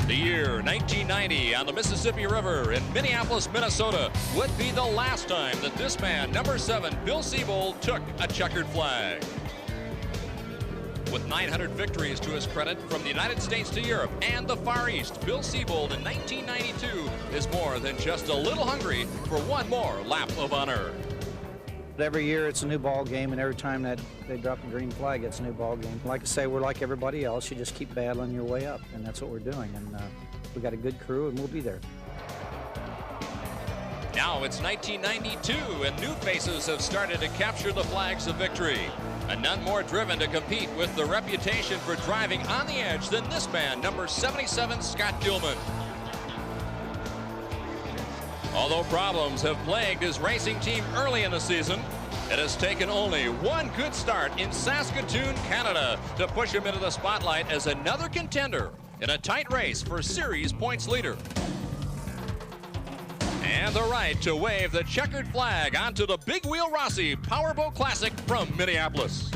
The year 1990 on the Mississippi River in Minneapolis, Minnesota would be the last time that this man, number 7, Bill Siebold, took a checkered flag. With 900 victories to his credit from the United States to Europe and the Far East, Bill Siebold in 1992 is more than just a little hungry for one more lap of honor. Every year it's a new ball game, and every time that they drop a green flag, it's a new ball game. Like I say, we're like everybody else. You just keep battling your way up, and that's what we're doing. And we got a good crew, and we'll be there. Now it's 1992, and new faces have started to capture the flags of victory. And none more driven to compete with the reputation for driving on the edge than this man, number 77, Scott Gilman. Although problems have plagued his racing team early in the season, it has taken only one good start in Saskatoon, Canada, to push him into the spotlight as another contender in a tight race for series points leader. And the right to wave the checkered flag onto the Big Wheel Rossi Powerboat Classic from Minneapolis.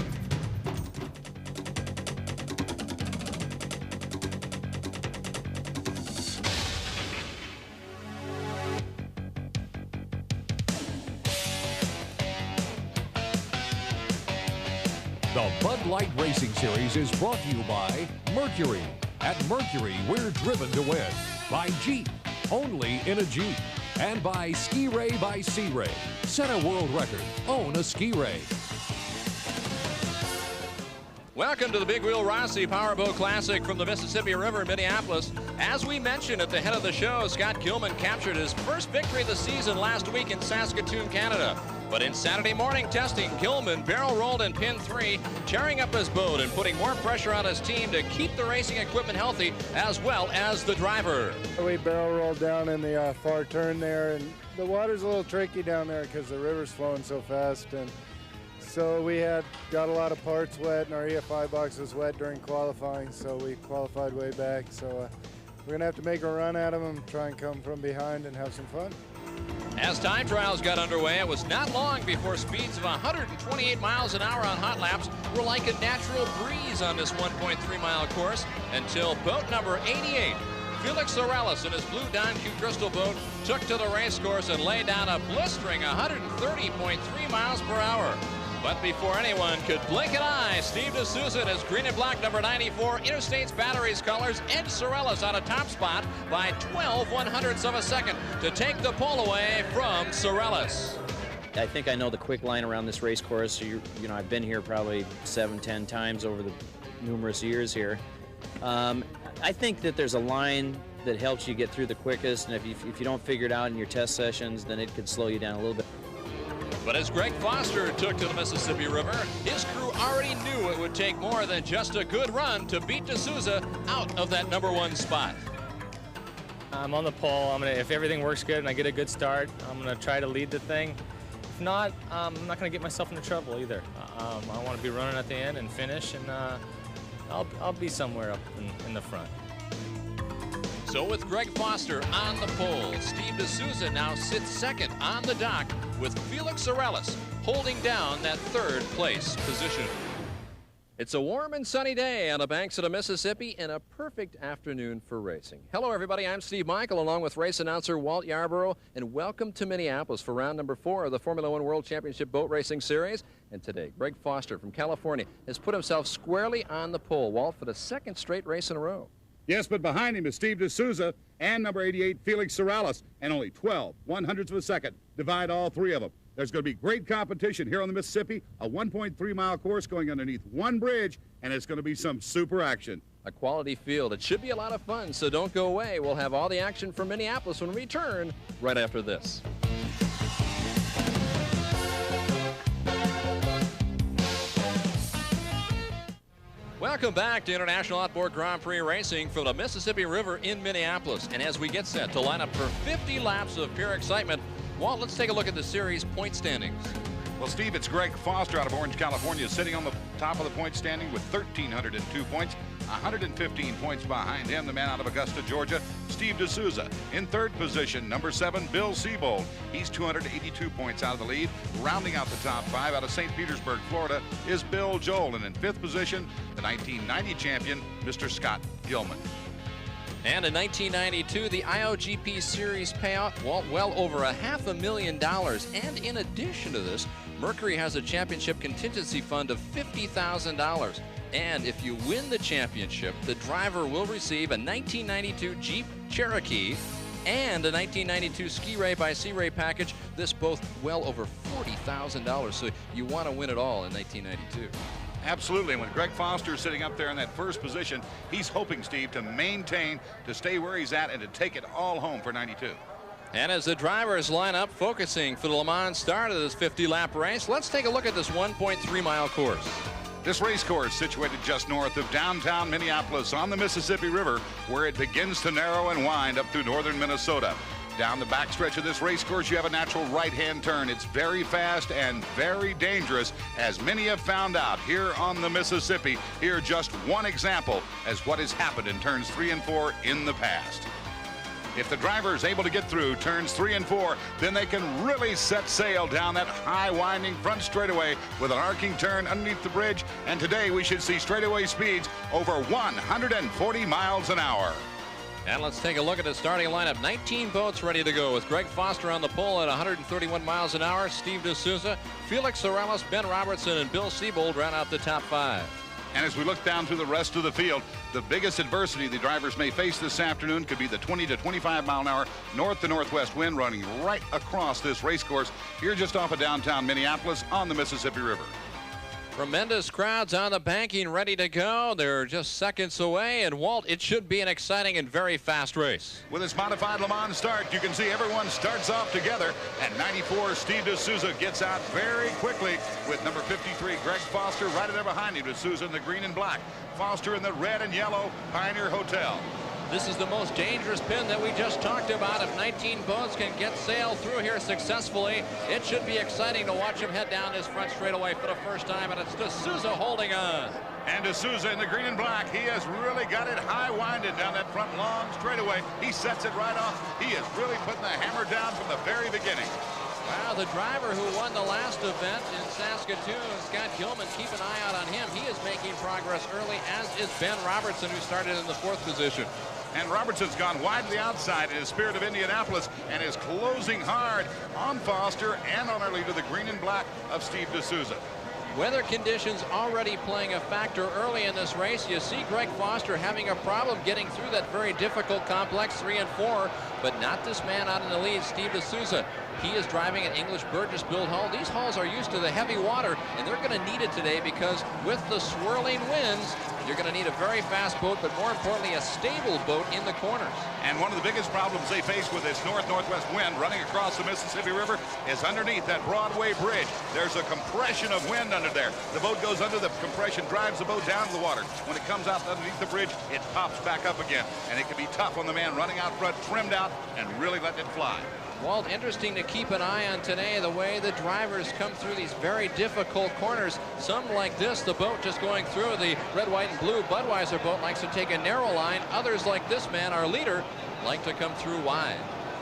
The Bud Light Racing Series is brought to you by Mercury. At Mercury, we're driven to win. By Jeep, only in a Jeep. And by Ski Ray by Sea Ray. Set a world record. Own a Ski Ray. Welcome to the Big Wheel Rossi Powerboat Classic from the Mississippi River in Minneapolis. As we mentioned at the head of the show, Scott Gilman captured his first victory of the season last week in Saskatoon, Canada. But in Saturday morning testing, Gilman barrel rolled in pin 3, tearing up his boat and putting more pressure on his team to keep the racing equipment healthy as well as the driver. We barrel rolled down in the far turn there, and the water's a little tricky down there because the river's flowing so fast. And so we got a lot of parts wet, and our EFI box was wet during qualifying, so we qualified way back. So we're going to have to make a run at them and try and come from behind and have some fun. As time trials got underway, it was not long before speeds of 128 miles an hour on hot laps were like a natural breeze on this 1.3-mile course until boat number 88, Felix Sorrellis in his blue Don Q Crystal boat, took to the race course and laid down a blistering 130.3 miles per hour. But before anyone could blink an eye, Steve D'Souza in his green and black number 94 Interstates Batteries colors edged Sorrellis out of top spot by 12/100ths of a second to take the pole away from Sorrellis. I think I know the quick line around this race course. You know, I've been here probably 7-10 times over the numerous years here. I think that there's a line that helps you get through the quickest, and if you don't figure it out in your test sessions, then it could slow you down a little bit. But as Greg Foster took to the Mississippi River, his crew already knew it would take more than just a good run to beat D'Souza out of that number 1 spot. I'm on the pole. If everything works good and I get a good start, I'm gonna try to lead the thing. If not, I'm not gonna get myself into trouble either. I want to be running at the end and finish, and I'll be somewhere up in the front. So with Greg Foster on the pole, Steve D'Souza now sits second on the dock with Felix Sorrellis holding down that 3rd place position. It's a warm and sunny day on the banks of the Mississippi and a perfect afternoon for racing. Hello, everybody. I'm Steve Michael, along with race announcer Walt Yarborough, and welcome to Minneapolis for round number 4 of the Formula One World Championship Boat Racing Series. And today, Greg Foster from California has put himself squarely on the pole, Walt, for the 2nd straight race in a row. Yes, but behind him is Steve D'Souza and number 88, Felix Sorrellis, and only 12/100ths of a second divide all 3 of them. There's going to be great competition here on the Mississippi, a 1.3-mile course going underneath one bridge, and it's going to be some super action. A quality field. It should be a lot of fun, so don't go away. We'll have all the action from Minneapolis when we return right after this. Welcome back to International Outboard Grand Prix Racing from the Mississippi River in Minneapolis. And as we get set to line up for 50 laps of pure excitement, Walt, let's take a look at the series point standings. Well, Steve, it's Greg Foster out of Orange, California, sitting on the top of the point standing with 1,302 points. 115 points behind him, the man out of Augusta, Georgia, Steve D'Souza. In 3rd position, number 7, Bill Siebold. He's 282 points out of the lead. Rounding out the top 5 out of St. Petersburg, Florida, is Bill Joel. And in 5th position, the 1990 champion, Mr. Scott Gilman. And in 1992, the IOGP Series payout, well over $500,000. And in addition to this, Mercury has a championship contingency fund of $50,000. And if you win the championship, the driver will receive a 1992 Jeep Cherokee and a 1992 Ski Ray by Sea Ray package. This both well over $40,000. So you want to win it all in 1992. Absolutely. And when Greg Foster is sitting up there in that first position, he's hoping, Steve, to maintain, to stay where he's at, and to take it all home for 92. And as the drivers line up, focusing for the Le Mans start of this 50-lap race, let's take a look at this 1.3-mile course. This race course situated just north of downtown Minneapolis on the Mississippi River, where it begins to narrow and wind up through northern Minnesota. Down the backstretch of this race course, you have a natural right-hand turn. It's very fast and very dangerous, as many have found out here on the Mississippi. Here, just one example as what has happened in turns 3 and 4 in the past. If the driver is able to get through turns 3 and 4, then they can really set sail down that high winding front straightaway with an arcing turn underneath the bridge. And today we should see straightaway speeds over 140 miles an hour. And let's take a look at the starting lineup. 19 boats ready to go with Greg Foster on the pole at 131 miles an hour. Steve D'Souza, Felix Sorellis, Ben Robertson, and Bill Siebold round out the top 5. And as we look down through the rest of the field, the biggest adversity the drivers may face this afternoon could be the 20 to 25 mile an hour north to northwest wind running right across this race course here just off of downtown Minneapolis on the Mississippi River. Tremendous crowds on the banking ready to go. They're just seconds away. And Walt, it should be an exciting and very fast race. With this modified Le Mans start, you can see everyone starts off together. At 94, Steve D'Souza gets out very quickly with number 53, Greg Foster, right there behind him. D'Souza in the green and black. Foster in the red and yellow Pioneer Hotel. This is the most dangerous pin that we just talked about. If 19 boats can get sailed through here successfully, it should be exciting to watch him head down this front straightaway for the first time, and it's D'Souza holding on. And D'Souza in the green and black, he has really got it high-winded down that front long straightaway. He sets it right off. He is really putting the hammer down from the very beginning. Wow, the driver who won the last event in Saskatoon, Scott Gilman, keep an eye out on him. He is making progress early, as is Ben Robertson, who started in the 4th position. And Robertson's gone wide to the outside in his Spirit of Indianapolis and is closing hard on Foster and on our leader, the green and black of Steve D'Souza. Weather conditions already playing a factor early in this race. You see Greg Foster having a problem getting through that very difficult complex 3 and 4, but not this man out in the lead, Steve D'Souza. He is driving an English Burgess built hull. These hulls are used to the heavy water, and they're going to need it today because with the swirling winds, you're going to need a very fast boat, but more importantly, a stable boat in the corners. And one of the biggest problems they face with this north-northwest wind running across the Mississippi River is underneath that Broadway Bridge. There's a compression of wind under there. The boat goes under, the compression drives the boat down to the water. When it comes out underneath the bridge, it pops back up again. And it can be tough on the man running out front, trimmed out, and really letting it fly. Walt, interesting to keep an eye on today, the way the drivers come through these very difficult corners. Some like this, the boat just going through. The red, white, and blue Budweiser boat likes to take a narrow line. Others like this man, our leader, like to come through wide.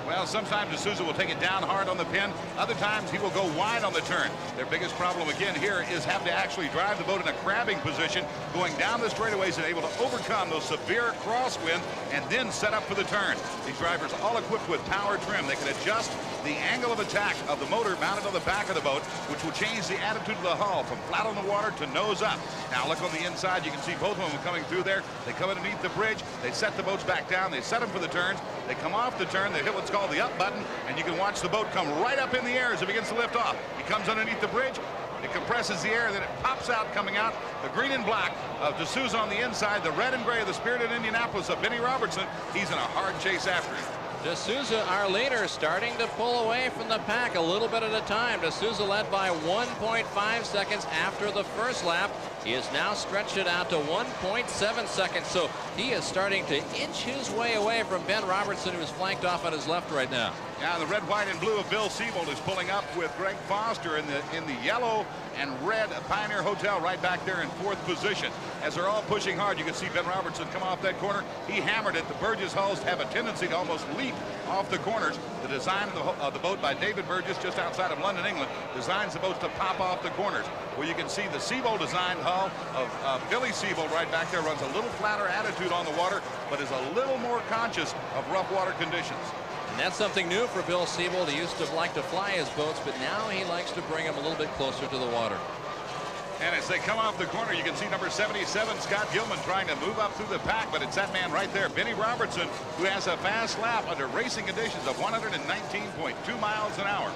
Well, sometimes D'Souza will take it down hard on the pin. Other times he will go wide on the turn. Their biggest problem again here is having to actually drive the boat in a crabbing position, going down the straightaways and able to overcome those severe crosswinds and then set up for the turn. These drivers all equipped with power trim. They can adjust the angle of attack of the motor mounted on the back of the boat, which will change the attitude of the hull from flat on the water to nose up. Now look on the inside. You can see both of them coming through there. They come underneath the bridge. They set the boats back down. They set them for the turns. They come off the turn. They hit what's called the up button, and you can watch the boat come right up in the air as it begins to lift off. He comes underneath the bridge. It compresses the air, and then it pops out coming out. The green and black of D'Souza on the inside, the red and gray of the Spirit of Indianapolis of Benny Robertson. He's in a hard chase after him. D'Souza, our leader, starting to pull away from the pack a little bit at a time. D'Souza led by 1.5 seconds after the first lap. He has now stretched it out to 1.7 seconds, so he is starting to inch his way away from Ben Robertson, who is flanked off on his left right now. Now the red, white, and blue of Bill Siebold is pulling up with Greg Foster in the yellow and red Pioneer Hotel right back there in 4th position. As they're all pushing hard, you can see Ben Robertson come off that corner. He hammered it. The Burgess hulls have a tendency to almost leap off the corners. The design of the boat by David Burgess, just outside of London, England, designs the boats to pop off the corners. Well, you can see the Siebold designed hull of Billy Siebold right back there runs a little flatter attitude on the water, but is a little more conscious of rough water conditions. And that's something new for Bill Siebold. He used to like to fly his boats, but now he likes to bring them a little bit closer to the water. And as they come off the corner, you can see number 77, Scott Gilman, trying to move up through the pack, but it's that man right there, Benny Robertson, who has a fast lap under racing conditions of 119.2 miles an hour.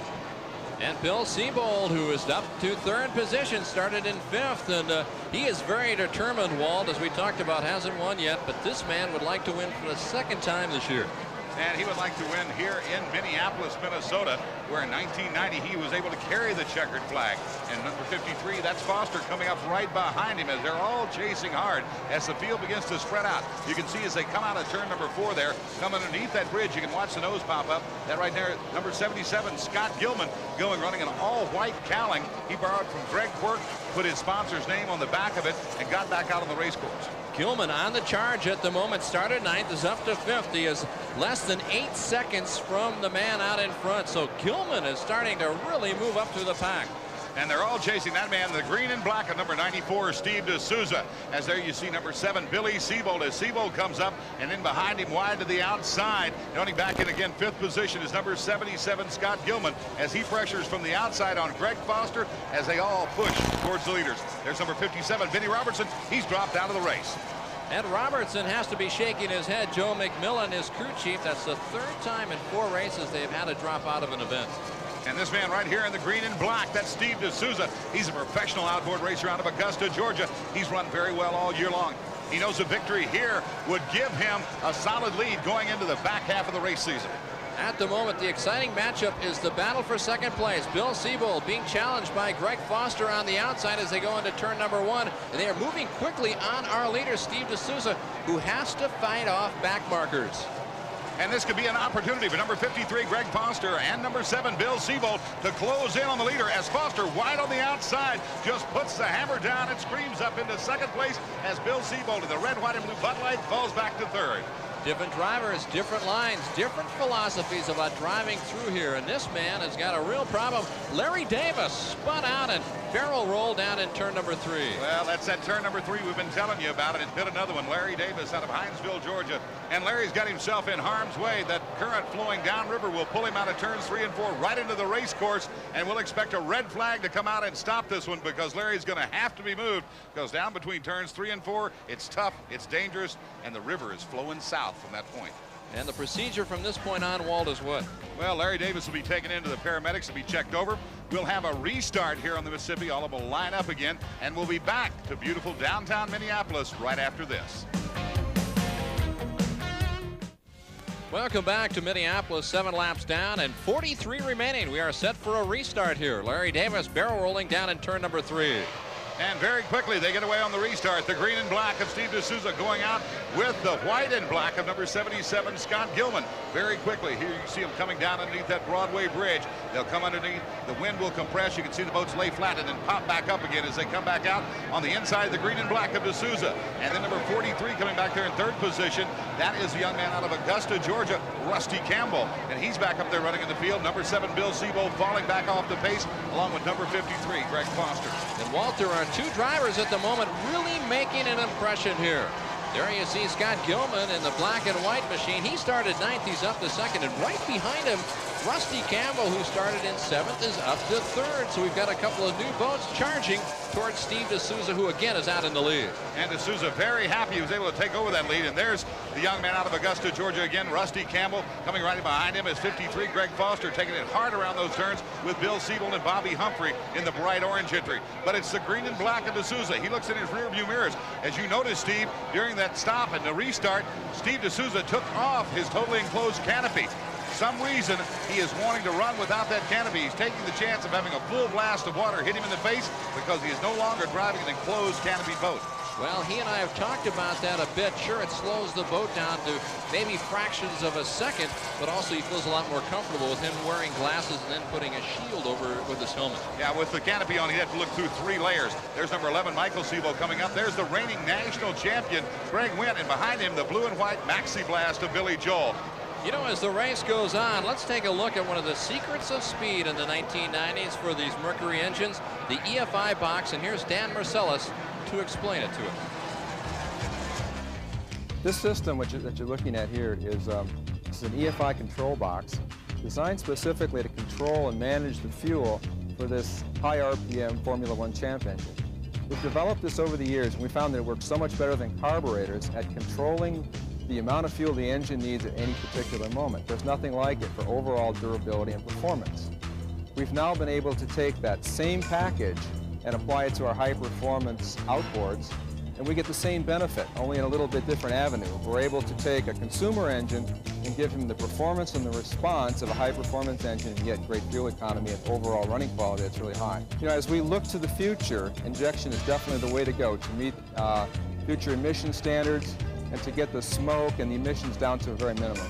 And Bill Siebold, who is up to 3rd position, started in 5th, and he is very determined, Walt, as we talked about, hasn't won yet, but this man would like to win for the 2nd time this year. And he would like to win here in Minneapolis, Minnesota, where in 1990 he was able to carry the checkered flag. And number 53, that's Foster, coming up right behind him as they're all chasing hard as the field begins to spread out. You can see as they come out of turn number 4 there, come underneath that bridge, you can watch the nose pop up. That right there, number 77, Scott Gilman, running an all-white cowling. He borrowed from Greg Quirk, put his sponsor's name on the back of it, and got back out on the race course. Gilman on the charge at the moment, started 9th, is up to 5th. He is less than 8 seconds from the man out in front. So Gilman is starting to really move up through the pack. And they're all chasing that man, the green and black of number 94, Steve D'Souza. As there you see number 7, Billy Siebold, as Siebold comes up, and in behind him wide to the outside. Running back in again, 5th position is number 77, Scott Gilman, as he pressures from the outside on Greg Foster as they all push towards the leaders. There's number 57, Benny Robertson. He's dropped out of the race. And Robertson has to be shaking his head. Joe McMillan, his crew chief, that's the 3rd time in 4 races they've had to drop out of an event. And this man right here in the green and black, that's Steve D'Souza. He's a professional outboard racer out of Augusta, Georgia. He's run very well all year long. He knows a victory here would give him a solid lead going into the back half of the race season. At the moment, the exciting matchup is the battle for 2nd place. Bill Siebold being challenged by Greg Foster on the outside as they go into turn number 1. And they are moving quickly on our leader, Steve D'Souza, who has to fight off back markers. And this could be an opportunity for number 53, Greg Foster, and number 7, Bill Siebold, to close in on the leader as Foster, wide on the outside, just puts the hammer down and screams up into 2nd place as Bill Siebold in the red, white, and blue Bud Light falls back to 3rd. Different drivers, different lines, different philosophies about driving through here. And this man has got a real problem. Larry Davis spun out and barrel rolled down in turn number 3. Well, that's that turn number 3 we've been telling you about, and it hit another one. Larry Davis out of Hinesville, Georgia. And Larry's got himself in harm's way. That current flowing downriver will pull him out of turns 3 and 4 right into the race course. And we'll expect a red flag to come out and stop this one because Larry's going to have to be moved. Goes down between turns 3 and 4. It's tough, it's dangerous, and the river is flowing south from that point. And the procedure from this point on, Walt, is what? Well, Larry Davis will be taken into the paramedics to be checked over. We'll have a restart here on the Mississippi. All of them will line up again, and we'll be back to beautiful downtown Minneapolis right after this. Welcome back to Minneapolis. 7 laps down and 43 remaining. We are set for a restart here. Larry Davis barrel rolling down in turn number 3. And very quickly, they get away on the restart. The green and black of Steve D'Souza going out with the white and black of number 77, Scott Gilman. Very quickly, here you see them coming down underneath that Broadway bridge. They'll come underneath. The wind will compress. You can see the boats lay flat and then pop back up again as they come back out on the inside, the green and black of D'Souza. And then number 43 coming back there in 3rd position. That is the young man out of Augusta, Georgia, Rusty Campbell. And he's back up there running in the field. Number 7, Bill Siebold, falling back off the pace, along with number 53, Greg Foster. And Walter, are 2 drivers at the moment really making an impression here. There you see Scott Gilman in the black and white machine. He started 9th, he's up to 2nd, and right behind him, Rusty Campbell, who started in 7th, is up to 3rd. So we've got a couple of new boats charging towards Steve D'Souza, who again is out in the lead. And D'Souza very happy he was able to take over that lead. And there's the young man out of Augusta, Georgia again, Rusty Campbell. Coming right behind him is 53, Greg Foster, taking it hard around those turns with Bill Siebold and Bobby Humphrey in the bright orange entry. But it's the green and black of D'Souza. He looks in his rear view mirrors. As you notice, Steve, during that stop and the restart, Steve D'Souza took off his totally enclosed canopy. Some reason he is wanting to run without that canopy. He's taking the chance of having a full blast of water hit him in the face because he is no longer driving an enclosed canopy boat. Well, he and I have talked about that a bit. Sure, it slows the boat down to maybe fractions of a second, but also he feels a lot more comfortable with him wearing glasses and then putting a shield over with his helmet. Yeah, with the canopy on, he had to look through 3 layers. There's number 11, Michael Sebo, coming up. There's the reigning national champion, Greg Wynn, and behind him, the blue and white Maxi Blast of Billy Joel. You know, as the race goes on, let's take a look at one of the secrets of speed in the 1990s for these Mercury engines, the EFI box, and here's Dan Marcellus to explain it to us. This system that you're looking at here is an EFI control box designed specifically to control and manage the fuel for this high RPM Formula One Champ engine. We've developed this over the years, and we found that it works so much better than carburetors at controlling the amount of fuel the engine needs at any particular moment. There's nothing like it for overall durability and performance. We've now been able to take that same package and apply it to our high-performance outboards, and we get the same benefit, only in a little bit different avenue. We're able to take a consumer engine and give him the performance and the response of a high-performance engine and get great fuel economy and overall running quality that's really high. You know, as we look to the future, injection is definitely the way to go to meet future emission standards and to get the smoke and the emissions down to a very minimum.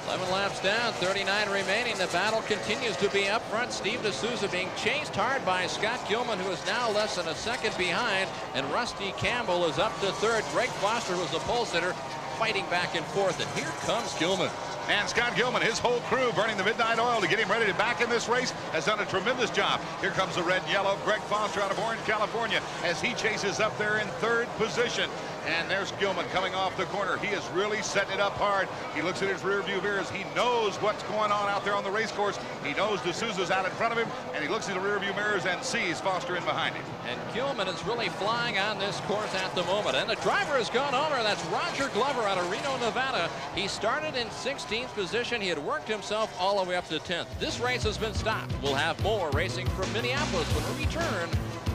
11 laps down, 39 remaining. The battle continues to be up front. Steve D'Souza being chased hard by Scott Gilman, who is now less than a second behind, and Rusty Campbell is up to third. Greg Foster was the pole sitter, fighting back and forth, and here comes Gilman. And Scott Gilman, his whole crew burning the midnight oil to get him ready to back in this race, has done a tremendous job. Here comes the red and yellow, Greg Foster out of Orange, California, as he chases up there in third position. And there's Gilman coming off the corner. He is really setting it up hard. He looks at his rear view mirrors. He knows what's going on out there on the race course. He knows D'Souza's out in front of him, and he looks at the rear view mirrors and sees Foster in behind him. And Gilman is really flying on this course at the moment. And the driver has gone over. That's Roger Glover out of Reno, Nevada. He started in 16th position. He had worked himself all the way up to 10th. This race has been stopped. We'll have more racing from Minneapolis when we return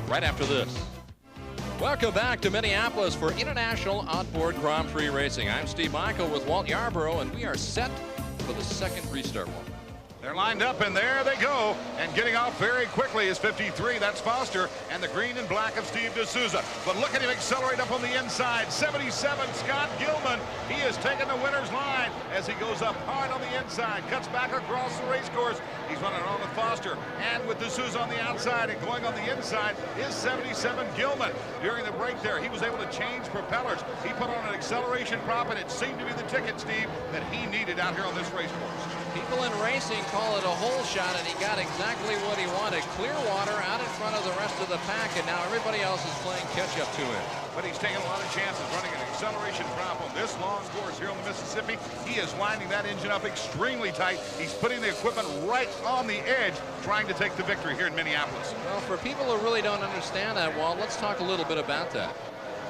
right after this. Welcome back to Minneapolis for International Outboard Grand Prix Racing. I'm Steve Michael with Walt Yarborough, and we are set for the second restart one. They're lined up, and there they go. And getting off very quickly is 53. That's Foster, and the green and black of Steve D'Souza. But look at him accelerate up on the inside. 77, Scott Gilman. He is taking the winner's line as he goes up hard on the inside, cuts back across the race course. He's running on with Foster, and with D'Souza on the outside and going on the inside is 77 Gilman. During the break there, he was able to change propellers. He put on an acceleration prop, and it seemed to be the ticket, Steve, that he needed out here on this race course. People in racing call it a hole shot, and he got exactly what he wanted. Clear water out in front of the rest of the pack, and now everybody else is playing catch-up to him. But he's taking a lot of chances running an acceleration prop on this long course here on the Mississippi. He is winding that engine up extremely tight. He's putting the equipment right on the edge, trying to take the victory here in Minneapolis. Well, for people who really don't understand that, Walt, let's talk a little bit about that.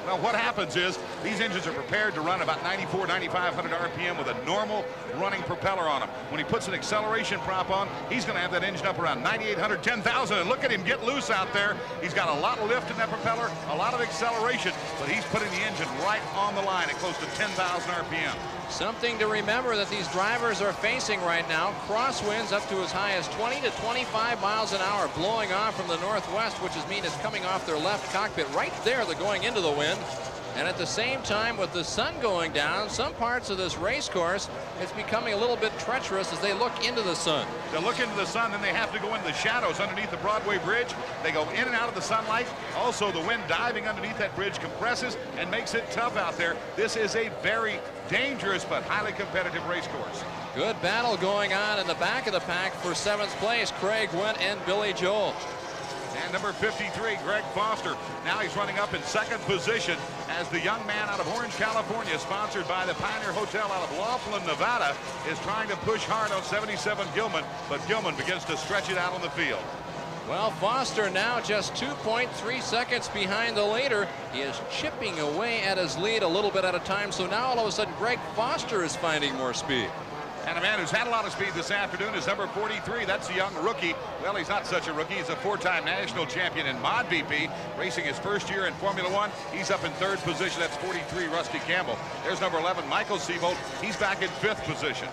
Well, what happens is these engines are prepared to run about 9,500 RPM with a normal running propeller on them. When he puts an acceleration prop on, he's going to have that engine up around 9,800, 10,000. And look at him get loose out there. He's got a lot of lift in that propeller, a lot of acceleration, but he's putting the engine right on the line at close to 10,000 RPM. Something to remember that these drivers are facing right now. Crosswinds up to as high as 20 to 25 miles an hour blowing off from the northwest, which means it's coming off their left cockpit. Right there, they're going into the wind. And at the same time, with the sun going down, some parts of this race course, it's becoming a little bit treacherous as they look into the sun. They look into the sun, then they have to go into the shadows underneath the Broadway Bridge. They go in and out of the sunlight. Also, the wind diving underneath that bridge compresses and makes it tough out there. This is a very dangerous but highly competitive race course. Good battle going on in the back of the pack for 7th place, Craig Wynn and Billy Joel. And number 53, Greg Foster. Now he's running up in 2nd position as the young man out of Orange, California, sponsored by the Pioneer Hotel out of Laughlin, Nevada, is trying to push hard on 77 Gilman, but Gilman begins to stretch it out on the field. Well, Foster now just 2.3 seconds behind the leader. He is chipping away at his lead a little bit at a time, so now all of a sudden Greg Foster is finding more speed. And a man who's had a lot of speed this afternoon is number 43. That's a young rookie. Well, he's not such a rookie. He's a 4-time national champion in Mod VP, racing his first year in Formula One. He's up in 3rd position. That's 43, Rusty Campbell. There's number 11, Michael Sebo. He's back in 5th position.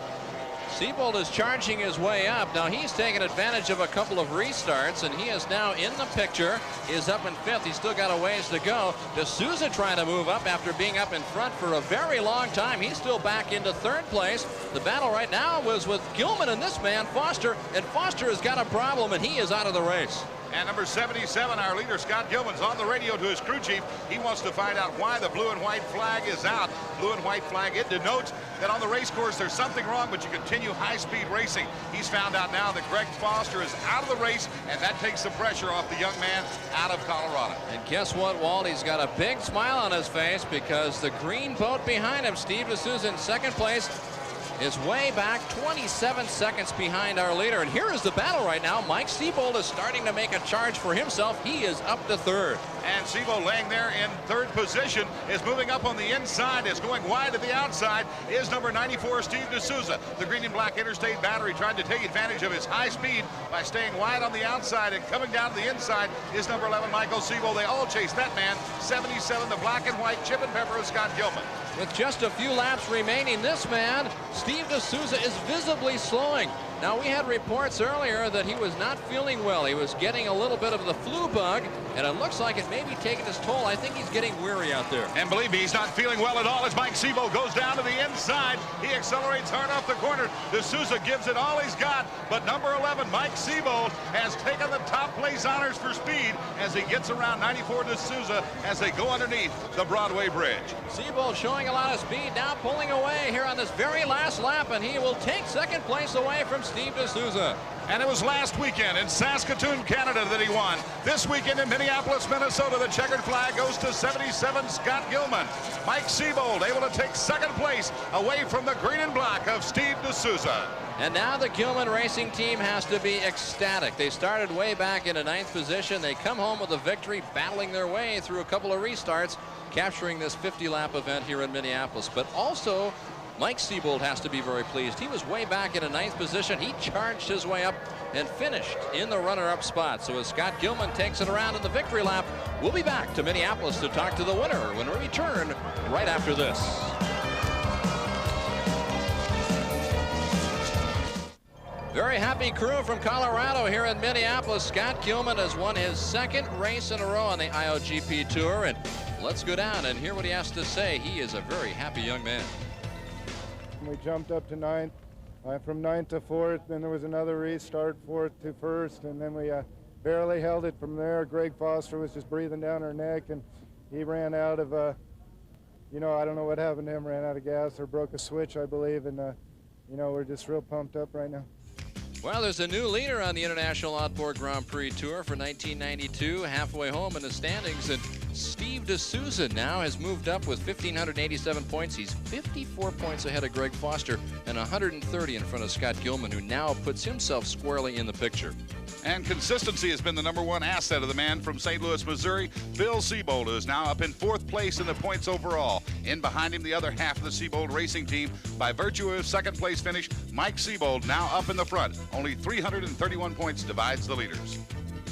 Siebold is charging his way up. Now he's taken advantage of a couple of restarts, and he is now in the picture. He is up in 5th. He's still got a ways to go. D'Souza trying to move up after being up in front for a very long time. He's still back into 3rd place. The battle right now was with Gilman and this man, Foster, and Foster has got a problem, and he is out of the race. And number 77, our leader, Scott Gilman's on the radio to his crew chief. He wants to find out why the blue and white flag is out. Blue and white flag, it denotes that on the race course there's something wrong, but you continue high-speed racing. He's found out now that Greg Foster is out of the race, and that takes the pressure off the young man out of Colorado. And guess what, Walt? He's got a big smile on his face because the green boat behind him, Steve D'Souza in 2nd place, is way back 27 seconds behind our leader. And here is the battle right now. Mike Siebold is starting to make a charge for himself. He is up to 3rd. And Siebold laying there in 3rd position is moving up on the inside, is going wide to the outside, is number 94, Steve D'Souza. The green and black Interstate Battery tried to take advantage of his high speed by staying wide on the outside, and coming down to the inside is number 11, Michael Siebold. They all chase that man, 77, the black and white chip and pepper of Scott Gilman. With just a few laps remaining, this man, Steve D'Souza, is visibly slowing. Now, we had reports earlier that he was not feeling well. He was getting a little bit of the flu bug, and it looks like it may be taking its toll. I think he's getting weary out there. And believe me, he's not feeling well at all as Mike Siebold goes down to the inside. He accelerates hard off the corner. D'Souza gives it all he's got, but number 11, Mike Siebold, has taken the top place honors for speed as he gets around 94 D'Souza as they go underneath the Broadway Bridge. Siebold showing a lot of speed, now pulling away here on this very last lap, and he will take 2nd place away from Steve D'Souza. And it was last weekend in Saskatoon, Canada that he won. This weekend in Minneapolis, Minnesota, the checkered flag goes to 77, Scott Gilman. Mike Siebold able to take 2nd place away from the green and black of Steve D'Souza. And now the Gilman Racing team has to be ecstatic. They started way back in a 9th position. They come home with a victory, battling their way through a couple of restarts, capturing this 50-lap event here in Minneapolis. But also, Mike Siebold has to be very pleased. He was way back in a 9th position. He charged his way up and finished in the runner-up spot. So as Scott Gilman takes it around in the victory lap, we'll be back to Minneapolis to talk to the winner when we return right after this. Very happy crew from Colorado here in Minneapolis. Scott Gilman has won his 2nd race in a row on the IOGP Tour. And let's go down and hear what he has to say. He is a very happy young man. We jumped up to 9th. From 9th to 4th, then there was another restart, 4th to 1st, and then we barely held it from there. Greg Foster was just breathing down our neck, and he ran out of, you know, I don't know what happened to him, ran out of gas or broke a switch, I believe, and, you know, we're just real pumped up right now. Well, there's a new leader on the International Outboard Grand Prix Tour for 1992, halfway home in the standings, and Steve D'Souza now has moved up with 1,587 points. He's 54 points ahead of Greg Foster and 130 in front of Scott Gilman, who now puts himself squarely in the picture. And consistency has been the #1 asset of the man from St. Louis, Missouri. Bill Siebold is now up in 4th place in the points overall. In behind him, the other half of the Siebold racing team. By virtue of his 2nd place finish, Mike Siebold now up in the front. Only 331 points divides the leaders.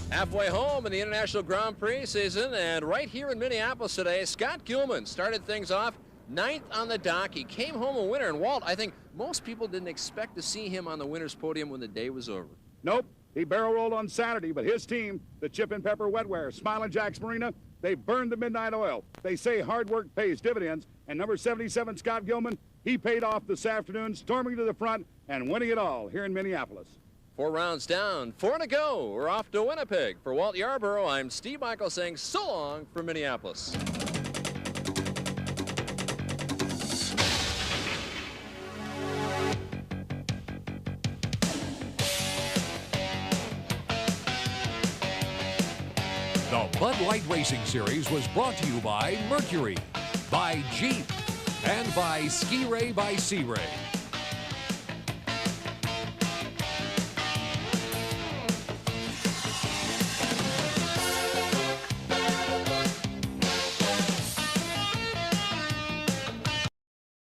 Halfway home in the International Grand Prix season, and right here in Minneapolis today, Scott Gilman started things off 9th on the dock. He came home a winner, and Walt, I think most people didn't expect to see him on the winner's podium when the day was over. Nope. He barrel rolled on Saturday, but his team, the Chip and Pepper Wetware, Smiling Jack's Marina, they burned the midnight oil. They say hard work pays dividends, and number 77, Scott Gilman, he paid off this afternoon, storming to the front and winning it all here in Minneapolis. 4 rounds down, 4 to go. We're off to Winnipeg. For Walt Yarborough, I'm Steve Michael saying so long from Minneapolis. The Bud Light Racing Series was brought to you by Mercury, by Jeep, and by Ski Ray by Sea Ray.